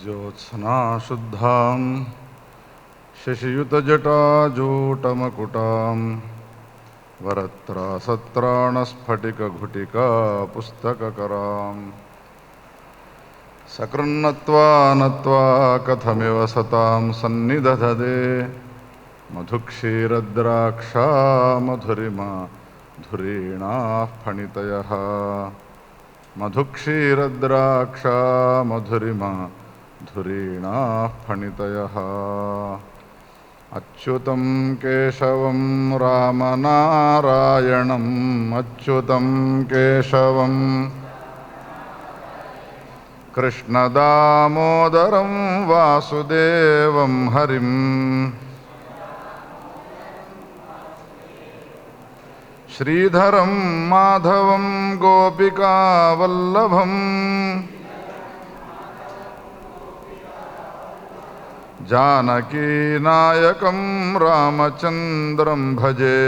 ज्योत्स्ना शुद्धां शशियुतजटाजूटमकुटां वरत्रासत्राणस्फटिकघुटिका पुस्तककरां सकृन्नत्वा नत्वा कथमिव सतां सन्निदधते मधुक्षीरद्राक्षा मधुरिमा धुरीणाः फणितयः मधुक्षीरद्राक्षा मधुरिमा धुरीणाः फणितयः। अच्युतं केशवं रामनारायणम् अच्युतं केशवं कृष्णदामोदरं वासुदेवं हरिं श्रीधरं माधवं गोपिकावल्लभम् जानकीनायकं रामचन्द्रं भजे।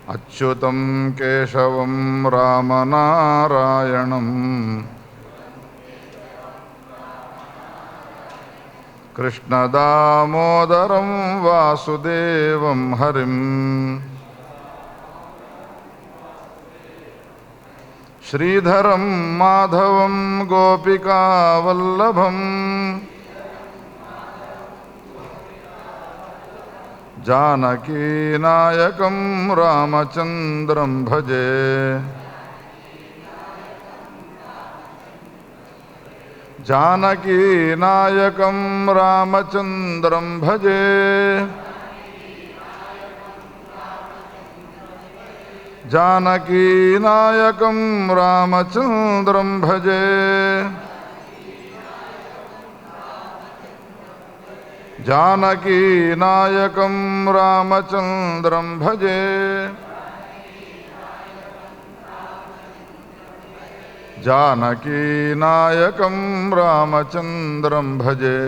अच्युतं केशवं रामनारायणम् कृष्णदामोदरं वासुदेवं हरिं श्रीधरं माधवं गोपिकावल्लभम् जानकीनायकं रामचन्द्रं भजे। जानकीनायकं रामचन्द्रं भजे। जानकीनायकं रामचन्द्रं भजे। जानकीनायकं रामचन्द्रं भजे। जानकीनायकं रामचन्द्रं भजे।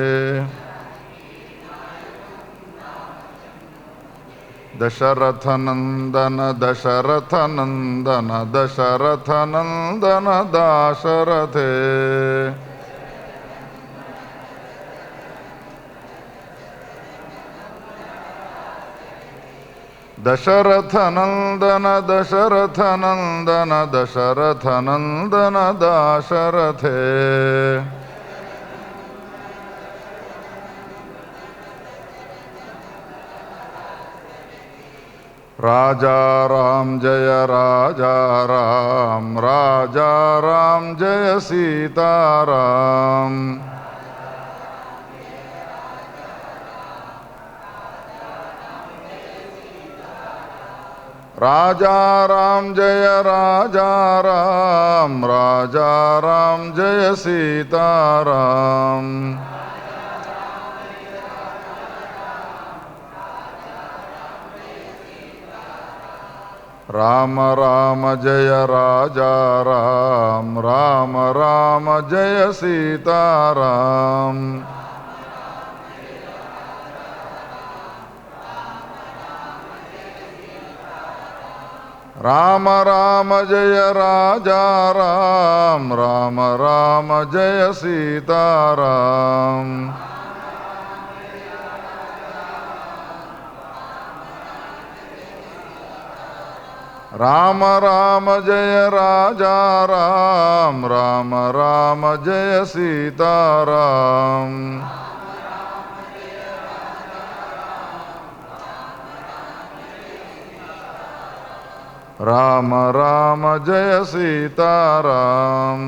दशरथनन्दन दशरथनन्दन दशरथनन्दन दाशरथे दशरथनन्दन दशरथनन्दन दशरथनन्दन दाशरथे राजा राम जय राजा राम राजा राम जय सीताराम राजा राम जय राजा राम राजा राम जय सीताराम राम राम जय राजा राम राम राम जय सीताराम राम राम जय राजा राम राम राम जय सीताराम राम राम जय राजा राम राम राम जय सीताराम राम राम जय सीताराम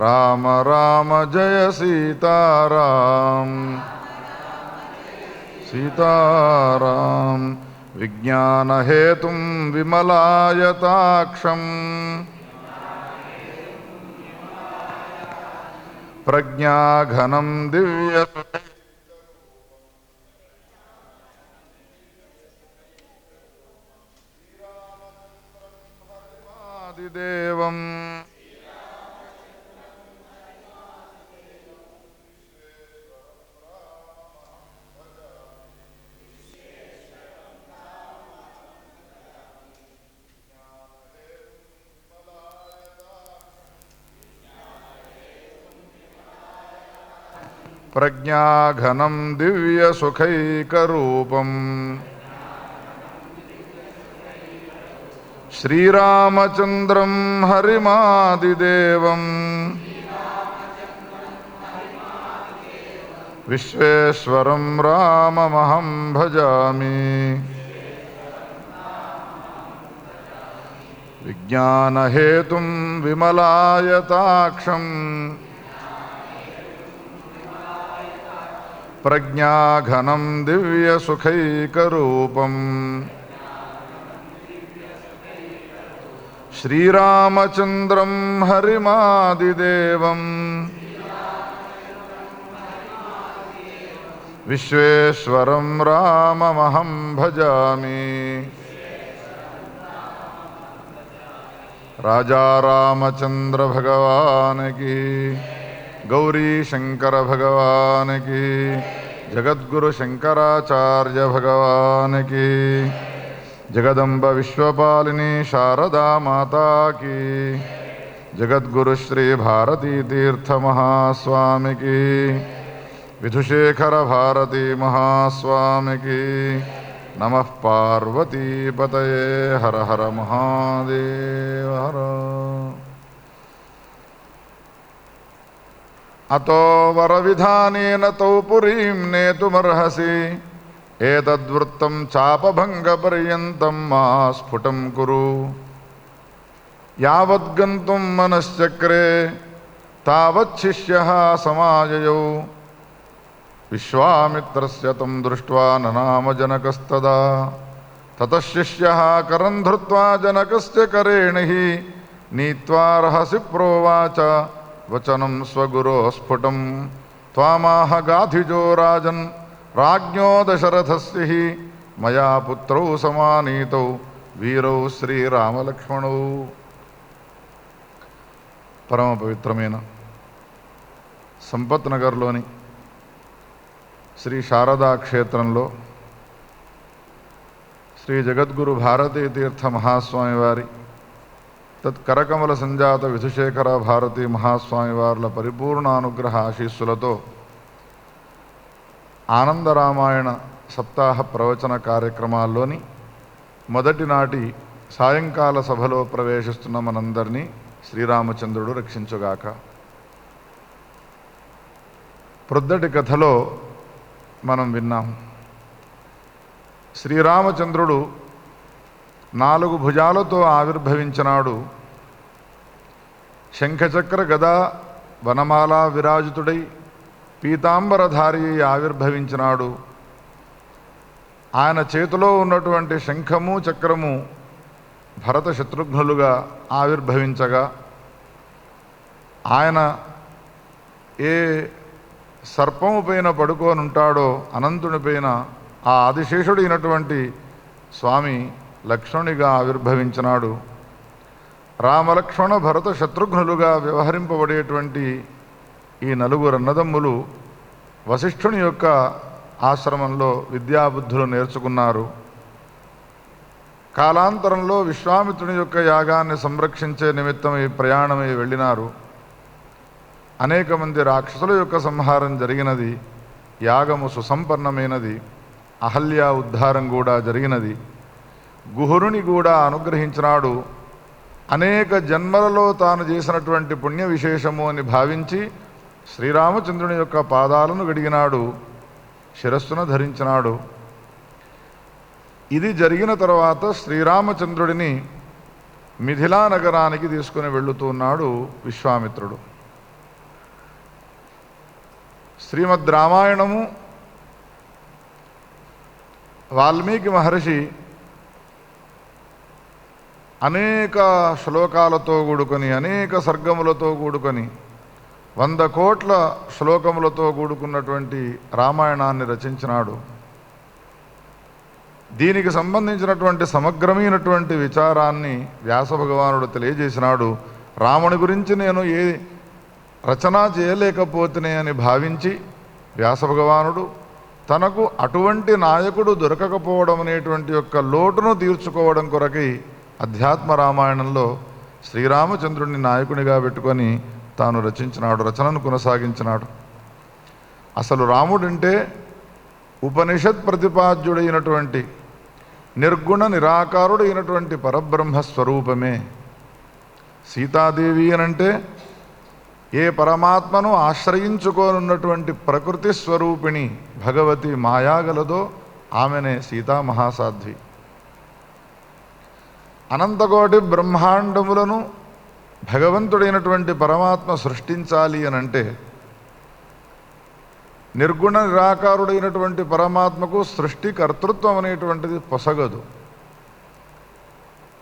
राम राम जय सीताराम सीताराम विज्ञानहेतुं विमलायताक्षं प्रज्ञाघनं दिव्य देवम् ప్రజ్ఞాఘనం దివ్యసుఖైకరూపం శ్రీరామచంద్రం హరిమాదిదేవం విశ్వేశ్వరం రామమహం భజామి. విజ్ఞానహేతుం విమలాయతాక్షం ప్రజ్ఞాఘనం దివ్యసుఖైకరూపం శ్రీరామచంద్రం హరిమాదిదేవం విశ్వేశ్వరం రామమహం భజామి. రాజా రామచంద్ర భగవానికి, గౌరీ శంకర భగవానికి, జగద్గురు శంకరాచార్య భగవానికి, జగదంబ విశ్వపాలిని శారదా మాతాకి, జగద్గురు శ్రీ భారతీ తీర్థ మహాస్వామికి, విధుశేఖర భారతీ మహాస్వామికి. నమః పార్వతీపతయే. హర హర మహాదేవ హర. అతో వరవిధానేన తౌ పురీం నేతుమర్హసి ఏతద్వృత్తం చాపభంగపర్యంతం మా స్ఫుటం కురు. యావద్గంతుం మనశ్చక్రే తావచ్చిష్యః సమాయయౌ విశ్వామిత్రస్య తం దృష్ట్వా ననామ జనకస్తదా. తతః శిష్యః కరం ధృత్వా జనకస్య కరేణ హి నీత్వా రహసి ప్రోవాచ వచనం స్వగురో స్ఫుటం. త్వామాహ గాధిజో రాజన్ రాజ్ఞో దశరథస్య హి మయా పుత్రౌ సమానీతౌ వీరౌ శ్రీరామలక్ష్మణౌ. పరమ పవిత్రమైన సంపత్ నగర్లోని శ్రీ శారదా క్షేత్రంలో శ్రీ జగద్గురు భారతీ తీర్థ మహాస్వామి వారి తత్కరకమల సంజాత విధుశేఖర భారతీ మహాస్వామి వార్ల పరిపూర్ణ అనుగ్రహ ఆశీస్సులతో ఆనందరామాయణ సప్తాహ ప్రవచన కార్యక్రమాల్లోని మొదటి నాటి సాయంకాల సభలో ప్రవేశిస్తున్న మనందరినీ శ్రీరామచంద్రుడు రక్షించుగాక. ప్రొద్దటి కథలో మనం విన్నాం. శ్రీరామచంద్రుడు 4 భుజాలతో ఆవిర్భవించినాడు. శంఖచక్ర గదా వనమాల విరాజితుడై పీతాంబరధారి ఆవిర్భవించినాడు. ఆయన చేతిలో ఉన్నటువంటి శంఖము చక్రము భరత శత్రుఘ్నులుగా ఆవిర్భవించగా, ఆయన ఏ సర్పము పైన పడుకోనుంటాడో అనంతుని పైన ఆ ఆదిశేషుడైనటువంటి స్వామి లక్ష్మణునిగా ఆవిర్భవించినాడు. రామలక్ష్మణ భరత శత్రుఘ్నులుగా వ్యవహరింపబడేటువంటి ఈ 4 అన్నదమ్ములు వశిష్ఠుని యొక్క ఆశ్రమంలో విద్యాబుద్ధులు నేర్చుకున్నారు. కాలాంతరంలో విశ్వామిత్రుని యొక్క యాగాన్ని సంరక్షించే నిమిత్తమై ప్రయాణమై వెళ్ళినారు. అనేక మంది రాక్షసుల యొక్క సంహారం జరిగినది. యాగము సుసంపన్నమైనది. అహల్య ఉద్ధారం కూడా జరిగినది. గుహురుని కూడా అనుగ్రహించినాడు. అనేక జన్మలలో తాను చేసినటువంటి పుణ్య విశేషము అని భావించి శ్రీరామచంద్రుని యొక్క పాదాలను గడిగినాడు, శిరస్సును ధరించినాడు. ఇది జరిగిన తర్వాత శ్రీరామచంద్రుడిని మిథిలా నగరానికి తీసుకుని వెళుతున్నాడు విశ్వామిత్రుడు. శ్రీమద్ రామాయణము వాల్మీకి మహర్షి అనేక శ్లోకాలతో కూడుకొని, అనేక సర్గములతో కూడుకొని 100 కోట్ల శ్లోకములతో కూడుకున్నటువంటి రామాయణాన్ని రచించినాడు. దీనికి సంబంధించినటువంటి సమగ్రమైనటువంటి విచారాన్ని వ్యాస భగవానుడు తెలియజేసినాడు. రాముని గురించి నేను ఏ రచన చేయలేకపోతేనే అని భావించి వ్యాస భగవానుడు తనకు అటువంటి నాయకుడు దొరకకపోవడం అనేటువంటి యొక్క లోటును తీర్చుకోవడం కొరకై అధ్యాత్మ రామాయణంలో శ్రీరామచంద్రుడిని నాయకునిగా పెట్టుకొని తాను రచించినాడు, రచనను కొనసాగించినాడు. అసలు రాముడంటే ఉపనిషత్ ప్రతిపాద్యుడైనటువంటి నిర్గుణ నిరాకారుడైనటువంటి పరబ్రహ్మ స్వరూపమే. సీతాదేవి అనంటే ఏ పరమాత్మను ఆశ్రయించుకోనున్నటువంటి ప్రకృతి స్వరూపిణి భగవతి మాయాగలదో ఆమెనే సీతామహాసాధ్వి. అనంతకోటి బ్రహ్మాండములను భగవంతుడైనటువంటి పరమాత్మ సృష్టించాలి అనంటే నిర్గుణ నిరాకారుడైనటువంటి పరమాత్మకు సృష్టి కర్తృత్వం అనేటువంటిది పొసగదు.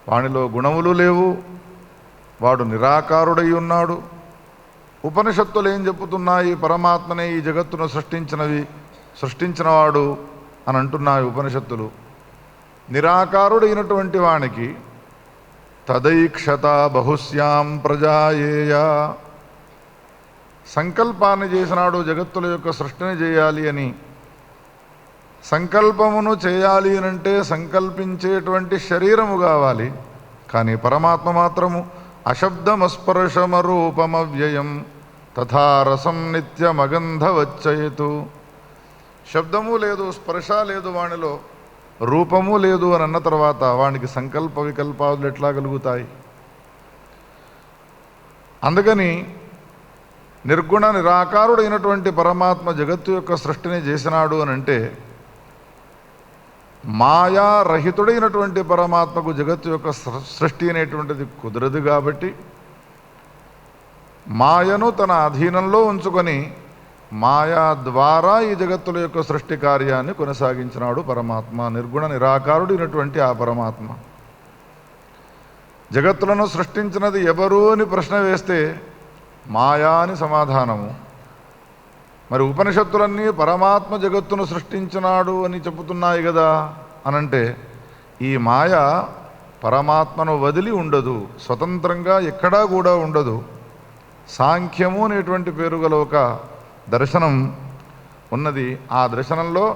వానిలో గుణములు లేవు, వాడు నిరాకారుడై ఉన్నాడు. ఉపనిషత్తులు ఏం చెప్పుతున్నాయి? పరమాత్మనే ఈ జగత్తును సృష్టించినవాడు అని అంటున్నాయి ఉపనిషత్తులు. నిరాకారుడైనటువంటి వానికి తదైక్షత బహుశ్యాం ప్రజాయేయ, సంకల్పాన్ని చేసినాడు జగత్తుల యొక్క సృష్టిని చేయాలి అని. సంకల్పమును చేయాలి అనంటే సంకల్పించేటువంటి శరీరము కావాలి. కానీ పరమాత్మ మాత్రము అశబ్దమస్పర్శమరూపమవ్యయం తథా రసం నిత్యమగంధవచ్చయతు. శబ్దము లేదు, స్పర్శ లేదు, వానిలో రూపము లేదు అని అన్న తర్వాత వానికి సంకల్ప వికల్పాలు ఎట్లా కలుగుతాయి? అందుకని నిర్గుణ నిరాకారుడైనటువంటి పరమాత్మ జగత్తు యొక్క సృష్టిని చేసినాడు అని అంటే మాయారహితుడైనటువంటి పరమాత్మకు జగత్తు యొక్క సృష్టి అనేటువంటిది కుదరదు. కాబట్టి మాయను తన అధీనంలో ఉంచుకొని మాయా ద్వారా ఈ జగత్తుల యొక్క సృష్టి కార్యాన్ని కొనసాగించినాడు పరమాత్మ, నిర్గుణ నిరాకారుడైనటువంటి ఆ పరమాత్మ. జగత్తులను సృష్టించినది ఎవరు అని ప్రశ్న వేస్తే మాయా అని సమాధానము. మరి ఉపనిషత్తులన్నీ పరమాత్మ జగత్తును సృష్టించినాడు అని చెబుతున్నాయి కదా అనంటే ఈ మాయ పరమాత్మను వదిలి ఉండదు, స్వతంత్రంగా ఎక్కడా కూడా ఉండదు. సాంఖ్యము అనేటువంటి పేరు గల ఒక దర్శనం ఉన్నది. ఆ దర్శనంలో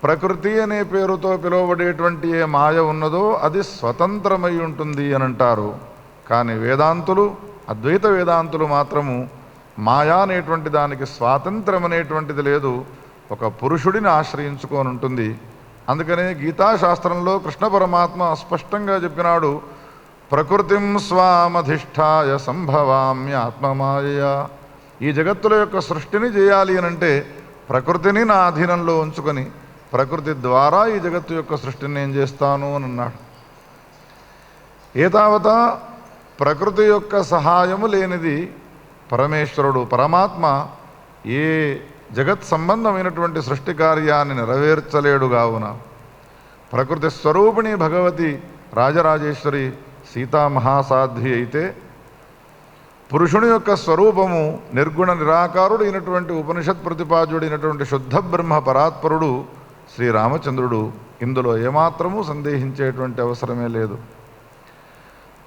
ప్రకృతి అనే పేరుతో పిలువబడేటువంటి ఏ మాయ ఉన్నదో అది స్వతంత్రమై ఉంటుంది అని అంటారు. కానీ వేదాంతులు, అద్వైత వేదాంతులు మాత్రము మాయా అనేటువంటి దానికి స్వాతంత్రం అనేటువంటిది లేదు, ఒక పురుషుడిని ఆశ్రయించుకొని ఉంటుంది. అందుకనే గీతాశాస్త్రంలో కృష్ణ పరమాత్మ స్పష్టంగా చెప్పినాడు, ప్రకృతిం స్వామధిష్ఠాయ సంభవామ్య ఆత్మమాయయా. ఈ జగత్తుల యొక్క సృష్టిని చేయాలి అనంటే ప్రకృతిని నా అధీనంలో ఉంచుకొని ప్రకృతి ద్వారా ఈ జగత్తు యొక్క సృష్టిని నేను చేస్తాను అని అన్నాడు. ఏతావత ప్రకృతి యొక్క సహాయము లేనిది పరమేశ్వరుడు పరమాత్మ ఏ జగత్ సంబంధమైనటువంటి సృష్టి కార్యాన్ని నెరవేర్చలేడు. కావున ప్రకృతి స్వరూపిణి భగవతి రాజరాజేశ్వరి సీతామహాసాధ్వి అయితే పురుషుని యొక్క స్వరూపము నిర్గుణ నిరాకారుడైనటువంటి ఉపనిషత్ ప్రతిపాద్యుడైనటువంటి శుద్ధ బ్రహ్మ పరాత్పరుడు శ్రీరామచంద్రుడు. ఇందులో ఏమాత్రమూ సందేహించేటువంటి అవసరమే లేదు.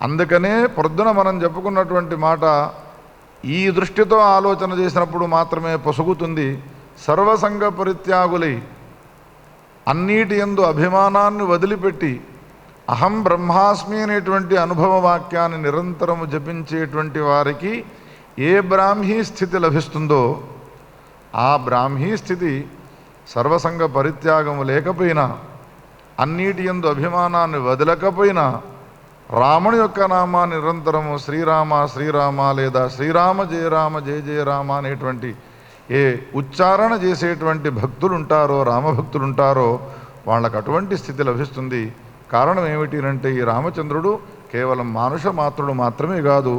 అందుకనే పొద్దున మనం చెప్పుకున్నటువంటి మాట ఈ దృష్టితో ఆలోచన చేసినప్పుడు మాత్రమే పొసుగుతుంది. సర్వసంగ పరిత్యాగులై అన్నిటి యందు అభిమానాన్ని వదిలిపెట్టి అహం బ్రహ్మాస్మి అనేటువంటి అనుభవ వాక్యాన్ని నిరంతరము జపించేటువంటి వారికి ఏ బ్రాహ్మీ స్థితి లభిస్తుందో ఆ బ్రాహ్మీ స్థితి సర్వసంగ పరిత్యాగము లేకపోయినా, అన్నిటి యందు అభిమానాన్ని వదలకపోయినా, రాముని యొక్క నామాన్ని నిరంతరము శ్రీరామ శ్రీరామ లేదా శ్రీరామ జయ రామ జయ జయ రామ అనేటువంటి ఏ ఉచ్చారణ చేసేటువంటి భక్తులు ఉంటారో, రామభక్తులు ఉంటారో వాళ్ళకు అటువంటి స్థితి లభిస్తుంది. కారణం ఏమిటి అంటే ఈ రామచంద్రుడు కేవలం మానుష మాత్రుడు మాత్రమే కాదు,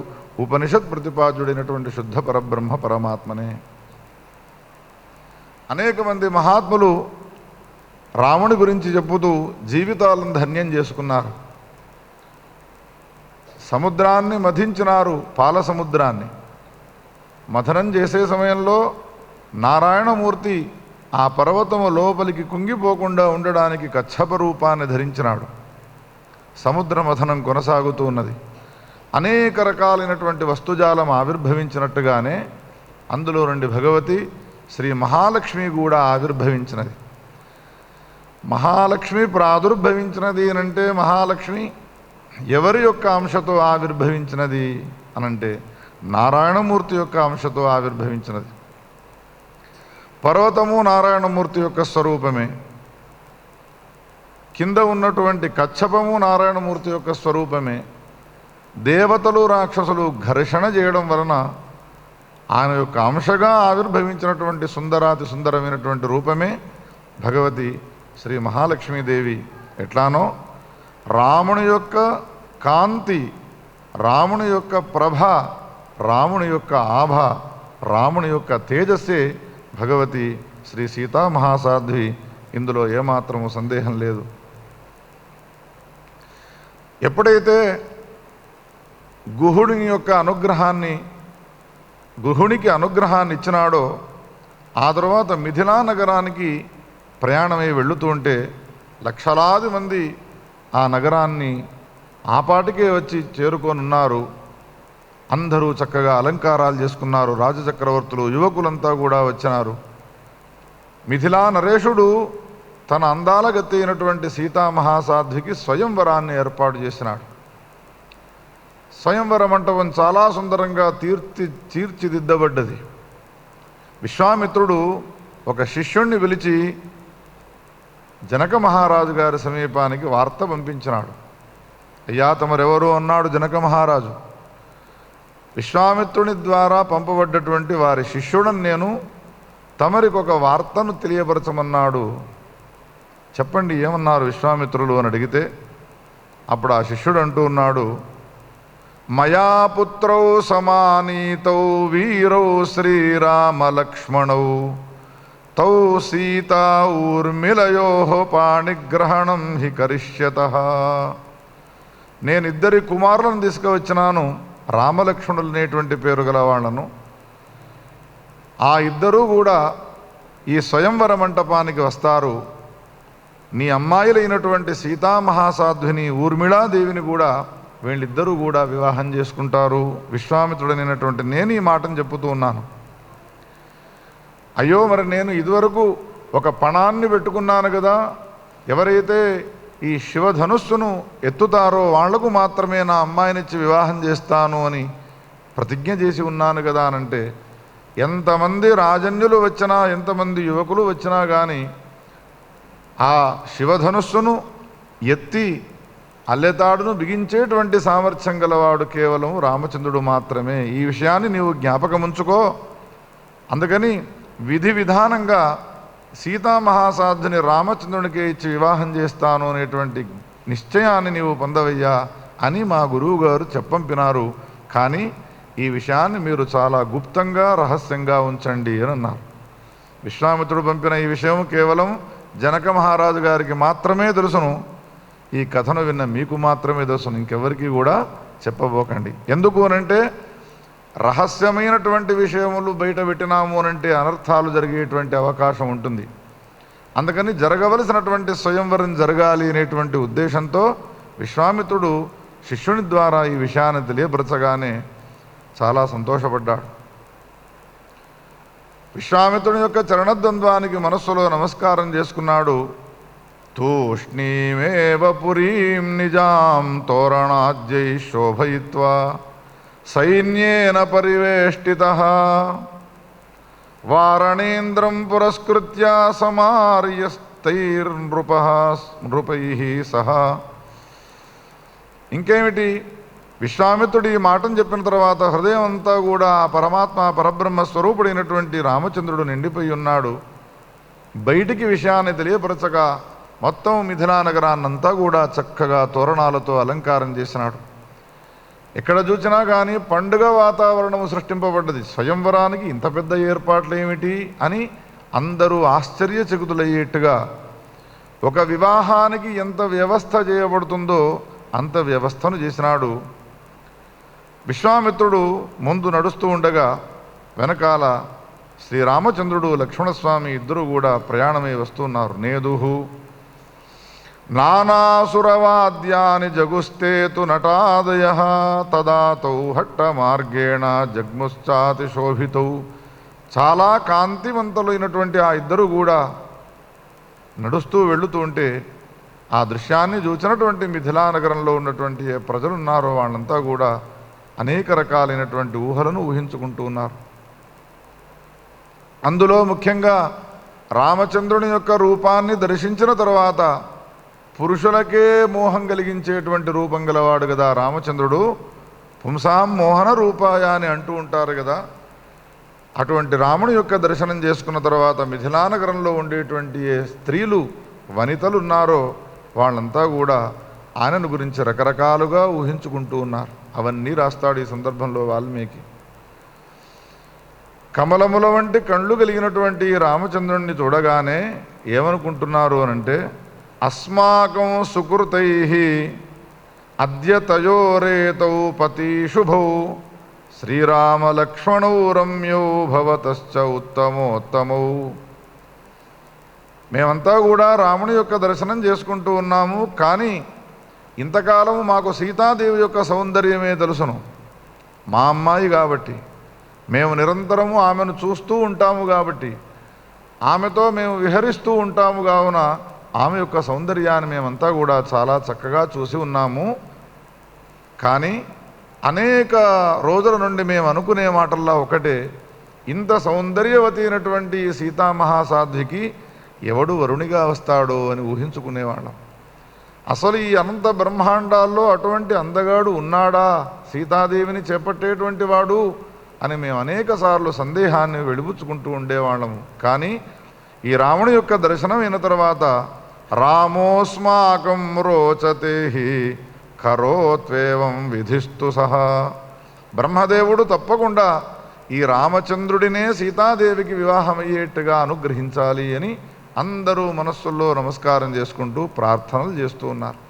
ఉపనిషత్ ప్రతిపాద్యుడైనటువంటి శుద్ధ పరబ్రహ్మ పరమాత్మనే. అనేక మంది మహాత్ములు రాముని గురించి చెప్పుతూ జీవితాలను ధన్యం చేసుకున్నారు. సముద్రాన్ని మథించినారు, పాల సముద్రాన్ని. మథనం చేసే సమయంలో నారాయణమూర్తి ఆ పర్వతము లోపలికి కుంగిపోకుండా ఉండడానికి కచ్చప రూపాన్ని ధరించినాడు. సముద్ర మథనం కొనసాగుతూ ఉన్నది. అనేక రకాలైనటువంటి వస్తుజాలం ఆవిర్భవించినట్టుగానే అందులో నుండి భగవతి శ్రీ మహాలక్ష్మి కూడా ఆవిర్భవించినది. మహాలక్ష్మి ప్రాదుర్భవించినది అనంటే మహాలక్ష్మి ఎవరి యొక్క అంశతో ఆవిర్భవించినది అనంటే నారాయణమూర్తి యొక్క అంశతో ఆవిర్భవించినది. పర్వతము నారాయణమూర్తి యొక్క స్వరూపమే, కింద ఉన్నటువంటి కచ్చపము నారాయణమూర్తి యొక్క స్వరూపమే. దేవతలు రాక్షసులు ఘర్షణ చేయడం వలన ఆయన యొక్క అంశగా ఆవిర్భవించినటువంటి సుందరాతి సుందరమైనటువంటి రూపమే భగవతి శ్రీ మహాలక్ష్మీదేవి. ఎట్లానో రాముని యొక్క కాంతి, రాముని యొక్క ప్రభ, రాముని యొక్క ఆభ, రాముని యొక్క తేజస్సే భగవతి శ్రీ సీతామహాసాధ్వి. ఇందులో ఏమాత్రము సందేహం లేదు. ఎప్పుడైతే గుహునికి అనుగ్రహాన్ని ఇచ్చినాడో ఆ తర్వాత మిథిలా నగరానికి ప్రయాణమై వెళుతూ ఉంటే లక్షలాది మంది ఆ నగరాన్ని ఆపాటికే వచ్చి చేరుకొనున్నారు. అందరూ చక్కగా అలంకారాలు చేసుకున్నారు. రాజచక్రవర్తులు, యువకులంతా కూడా వచ్చినారు. మిథిలా నరేషుడు తన అందాల గతి అయినటువంటి సీతామహాసాధ్వికి స్వయంవరాన్ని ఏర్పాటు చేసినాడు. స్వయంవర మంటపం చాలా సుందరంగా తీర్చిదిద్దబడ్డది. విశ్వామిత్రుడు ఒక శిష్యుణ్ణి పిలిచి జనక మహారాజు గారి సమీపానికి వార్త పంపించినాడు. అయ్యా, తమరెవరు అన్నాడు జనక మహారాజు. విశ్వామిత్రుని ద్వారా పంపబడ్డటువంటి వారి శిష్యుడని నేను, తమరికి ఒక వార్తను తెలియపరచమన్నాడు. చెప్పండి ఏమన్నారు విశ్వామిత్రులు అని అడిగితే అప్పుడు ఆ శిష్యుడు అంటూ ఉన్నాడు, మయా పుత్రౌ సమానీతౌ వీరౌ శ్రీరామలక్ష్మణౌ తౌ సీతా ఊర్మిళయో పాణిగ్రహణం హి కరిష్యతః. నేను ఇద్దరి కుమారులను తీసుకువచ్చినాను, రామలక్ష్మణులు అనేటువంటి పేరు గల వాళ్ళను. ఆ ఇద్దరూ కూడా ఈ స్వయంవర మంటపానికి వస్తారు. నీ అమ్మాయిలైనటువంటి సీతామహాసాధ్విని ఊర్మిళాదేవిని కూడా వీళ్ళిద్దరూ కూడా వివాహం చేసుకుంటారు. విశ్వామిత్రుడైనటువంటి నేను ఈ మాటను చెప్పుతూ ఉన్నాను. అయ్యో, మరి నేను ఇదివరకు ఒక పణాన్ని పెట్టుకున్నాను కదా, ఎవరైతే ఈ శివధనుస్సును ఎత్తుతారో వాళ్లకు మాత్రమే నా అమ్మాయినిచ్చి వివాహం చేస్తాను అని ప్రతిజ్ఞ చేసి ఉన్నాను కదా అనంటే, ఎంతమంది రాజన్యులు వచ్చినా, ఎంతమంది యువకులు వచ్చినా కానీ ఆ శివధనుస్సును ఎత్తి అల్లెతాడును బిగించేటువంటి సామర్థ్యం గలవాడు కేవలం రామచంద్రుడు మాత్రమే. ఈ విషయాన్ని నీవు జ్ఞాపకముంచుకో. అందుకని విధి విధానంగా సీతామహాసాధ్విని రామచంద్రునికే ఇచ్చి వివాహం చేస్తాను అనేటువంటి నిశ్చయాన్ని నీవు పొందవయ్యా అని మా గురువు గారు చెప్పంపినారు. కానీ ఈ విషయాన్ని మీరు చాలా గుప్తంగా రహస్యంగా ఉంచండి అని అన్నారు. విశ్వామిత్రుడు పంపిన ఈ విషయం కేవలం జనక మహారాజు గారికి మాత్రమే తెలుసును. ఈ కథను విన్న మీకు మాత్రమే తెలుసును, ఇంకెవరికి కూడా చెప్పబోకండి. ఎందుకు అనంటే రహస్యమైనటువంటి విషయములు బయట పెట్టినాము అనంటే అనర్థాలు జరిగేటువంటి అవకాశం ఉంటుంది. అందుకని జరగవలసినటువంటి స్వయంవరం జరగాలి అనేటువంటి ఉద్దేశంతో విశ్వామిత్రుడు శిష్యుని ద్వారా ఈ విషయాన్ని తెలియపరచగానే చాలా సంతోషపడ్డాడు. విశ్వామిత్రుని యొక్క చరణద్వంద్వానికి మనస్సులో నమస్కారం చేసుకున్నాడు. తూష్ణీమేవ పురీం నిజాం తోరణాజ్యై శోభయిత్వా సైన్యేన పరివేష్టితః వారణేంద్రం పురస్కృత్య సమార్యస్తైర్నృపైః సహా. ఇంకేమిటి, విశ్వామిత్రుడు ఈ మాటను చెప్పిన తర్వాత హృదయం అంతా కూడా పరమాత్మ పరబ్రహ్మ స్వరూపుడైనటువంటి రామచంద్రుడు నిండిపోయి ఉన్నాడు. బయటికి విషయాన్ని తెలియపరచగా మొత్తం మిథిలా నగరాన్నంతా కూడా చక్కగా తోరణాలతో అలంకారం చేసినాడు. ఎక్కడ చూసినా కానీ పండుగ వాతావరణము సృష్టింపబడ్డది. స్వయంవరానికి ఇంత పెద్ద ఏర్పాట్లు ఏమిటి అని అందరూ ఆశ్చర్యచకితులయ్యేట్టుగా, ఒక వివాహానికి ఎంత వ్యవస్థ చేయబడుతుందో అంత వ్యవస్థను చేసినాడు. విశ్వామిత్రుడు ముందు నడుస్తూ ఉండగా వెనకాల శ్రీరామచంద్రుడు లక్ష్మణస్వామి ఇద్దరు కూడా ప్రయాణమై వస్తున్నారు. నేదుహు నానాసురవాద్యాని జగుస్తేతు నటాదయః తదాతౌ హట్ట మార్గేణ జగ్ముశ్చాతి శోభితౌ. చాలా కాంతివంతులైనటువంటి ఆ ఇద్దరు కూడా నడుస్తూ వెళుతూ ఉంటే ఆ దృశ్యాన్ని చూసినటువంటి మిథిలా నగరంలో ఉన్నటువంటి ఏ ప్రజలు ఉన్నారో వాళ్ళంతా కూడా అనేక రకాలైనటువంటి ఊహలను ఊహించుకుంటూ ఉన్నారు. అందులో ముఖ్యంగా రామచంద్రుని యొక్క రూపాన్ని దర్శించిన తర్వాత పురుషులకే మోహం కలిగించేటువంటి రూపం గలవాడు కదా రామచంద్రుడు. పుంసాం మోహన రూపాయ అని అంటూ ఉంటారు కదా. అటువంటి రాముని యొక్క దర్శనం చేసుకున్న తర్వాత మిథిలానగరంలో ఉండేటువంటి ఏ స్త్రీలు వనితలు ఉన్నారో వాళ్ళంతా కూడా ఆయనను గురించి రకరకాలుగా ఊహించుకుంటూ ఉన్నారు. అవన్నీ రాస్తాడు ఈ సందర్భంలో వాల్మీకి. కమలముల వంటి కళ్ళు కలిగినటువంటి రామచంద్రుణ్ణి చూడగానే ఏమనుకుంటున్నారు అనంటే, అస్మాకం సుకృతై అద్య తయోరేతౌ పతిశుభౌ శ్రీరామలక్ష్మణౌ రమ్యౌ భవతశ్చ ఉత్తమోత్తమౌ. మేమంతా కూడా రాముని యొక్క దర్శనం చేసుకుంటూ ఉన్నాము, కానీ ఇంతకాలము మాకు సీతాదేవి యొక్క సౌందర్యమే తెలుసును. మా అమ్మాయి కాబట్టి, మేము నిరంతరము ఆమెను చూస్తూ ఉంటాము కాబట్టి, ఆమెతో మేము విహరిస్తూ ఉంటాము కావున ఆమె యొక్క సౌందర్యాన్ని మేమంతా కూడా చాలా చక్కగా చూసి ఉన్నాము. కానీ అనేక రోజుల నుండి మేము అనుకునే మాటల్లో ఒకటే, ఇంత సౌందర్యవతి అయినటువంటి సీతామహాసాధ్వికి ఎవడు వరుణిగా వస్తాడో అని ఊహించుకునేవాళ్ళం. అసలు ఈ అనంత బ్రహ్మాండాల్లో అటువంటి అందగాడు ఉన్నాడా, సీతాదేవిని చేపట్టేటువంటి వాడు అని మేము అనేక సార్లు సందేహాన్ని వెలిబుచ్చుకుంటూ ఉండేవాళ్ళము. కానీ ఈ రాముని యొక్క దర్శనం అయిన తర్వాత రామోస్మాకం రోచతే కరోత్వేవం విధిస్తు సహా. బ్రహ్మదేవుడు తప్పకుండా ఈ రామచంద్రుడినే సీతాదేవికి వివాహమయ్యేట్టుగా అనుగ్రహించాలి అని అందరూ మనస్సుల్లో నమస్కారం చేసుకుంటూ ప్రార్థనలు చేస్తూ ఉన్నారు.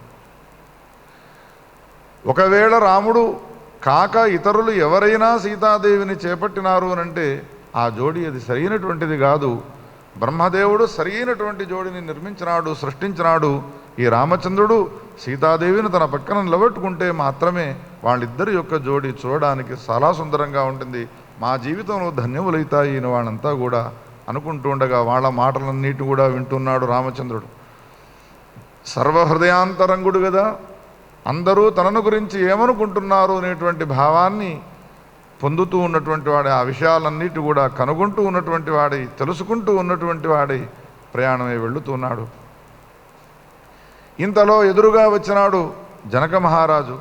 ఒకవేళ రాముడు కాక ఇతరులు ఎవరైనా సీతాదేవిని చేపట్టినారు అనంటే ఆ జోడి అది సరైనటువంటిది కాదు. బ్రహ్మదేవుడు సరైనటువంటి జోడిని నిర్మించినాడు, సృష్టించినాడు. ఈ రామచంద్రుడు సీతాదేవిని తన పక్కన నిలబెట్టుకుంటే మాత్రమే వాళ్ళిద్దరి యొక్క జోడి చూడడానికి చాలా సుందరంగా ఉంటుంది. మా జీవితంలో ధన్యములైతాయి అని వాళ్ళంతా కూడా అనుకుంటూ ఉండగా వాళ్ళ మాటలన్నిటి కూడా వింటున్నాడు రామచంద్రుడు. సర్వహృదయాంతరంగుడు కదా, అందరూ తనను గురించి ఏమనుకుంటున్నారు అనేటువంటి భావాన్ని పొందుతూ ఉన్నటువంటి వాడే, ఆ విషయాలన్నిటి కూడా కనుగొంటూ ఉన్నటువంటి వాడై, తెలుసుకుంటూ ఉన్నటువంటి వాడై ప్రయాణమై వెళుతున్నాడు. ఇంతలో ఎదురుగా వచ్చినాడు జనక మహారాజు.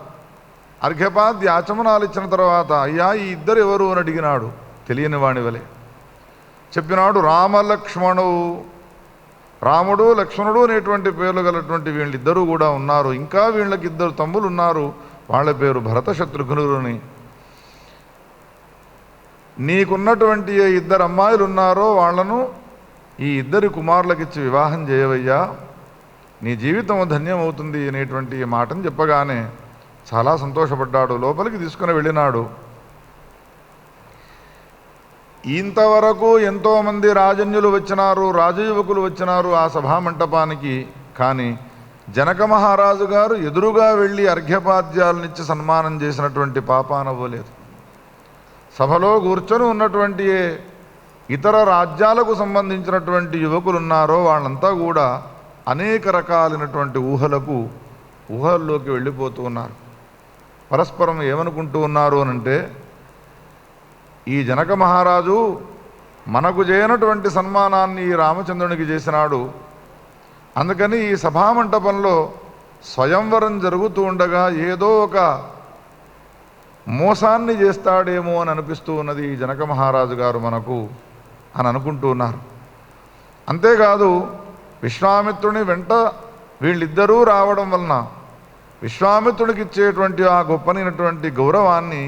అర్ఘ్యపాద్య ఆచమనాలు ఇచ్చిన తర్వాత, అయ్యా ఈ ఇద్దరు ఎవరు అని అడిగినాడు తెలియని వాణి వలె. చెప్పినాడు, రామలక్ష్మణువు. రాముడు లక్ష్మణుడు అనేటువంటి పేర్లు గలటువంటి వీళ్ళిద్దరూ కూడా ఉన్నారు. ఇంకా వీళ్ళకి ఇద్దరు తమ్ములు ఉన్నారు, వాళ్ళ పేరు భరత శత్రుఘ్నులని. నీకున్నటువంటి ఏ ఇద్దరు అమ్మాయిలు ఉన్నారో వాళ్లను ఈ ఇద్దరి కుమారులకిచ్చి వివాహం చేయవయ్యా, నీ జీవితం ధన్యమవుతుంది అనేటువంటి ఈ మాటను చెప్పగానే చాలా సంతోషపడ్డాడు. లోపలికి తీసుకుని వెళ్ళినాడు. ఇంతవరకు ఎంతోమంది రాజన్యులు వచ్చినారు, రాజయువకులు వచ్చినారు ఆ సభామంటపానికి. కానీ జనక మహారాజు గారు ఎదురుగా వెళ్ళి అర్ఘ్యపాద్యాలనిచ్చి సన్మానం చేసినటువంటి పాపానవ్వలేదు. సభలో కూర్చొని ఉన్నటువంటి ఇతర రాజ్యాలకు సంబంధించినటువంటి యువకులు ఉన్నారో వాళ్ళంతా కూడా అనేక రకాలైనటువంటి ఊహల్లోకి వెళ్ళిపోతూ ఉన్నారు. పరస్పరం ఏమనుకుంటూ ఉన్నారు అనంటే, ఈ జనక మహారాజు మనకు చేయనటువంటి సన్మానాన్ని ఈ రామచంద్రునికి చేసినాడు. అందుకని ఈ సభామంటపంలో స్వయంవరం జరుగుతూ ఉండగా ఏదో ఒక మోసాన్ని చేస్తాడేమో అని అనిపిస్తూ ఉన్నది ఈ జనక మహారాజు గారు మనకు అని అనుకుంటూ ఉన్నారు. అంతేకాదు, విశ్వామిత్రుని వెంట వీళ్ళిద్దరూ రావడం వలన విశ్వామిత్రునికి ఇచ్చేటువంటి ఆ గొప్పనైనటువంటి గౌరవాన్ని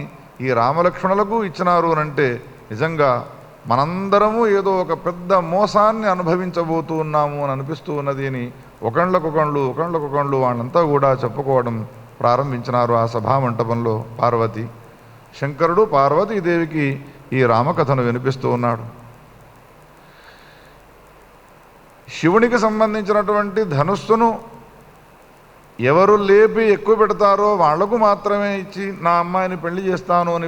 ఈ రామలక్ష్మణులకు ఇచ్చినారు అనంటే నిజంగా మనందరము ఏదో ఒక పెద్ద మోసాన్ని అనుభవించబోతూ ఉన్నాము అని అనిపిస్తూ ఉన్నది అని ఒకళ్ళకొకళ్ళు వాళ్ళంతా కూడా చెప్పుకోవడం ప్రారంభించినారు. ఆ సభామంటపంలో పార్వతి, శంకరుడు పార్వతీదేవికి ఈ రామకథను వినిపిస్తూ ఉన్నాడు. శివునికి సంబంధించినటువంటి ధనుస్సును ఎవరు లేపి ఎక్కువ పెడతారో వాళ్లకు మాత్రమే ఇచ్చి నా అమ్మాయిని పెళ్లి చేస్తాను అని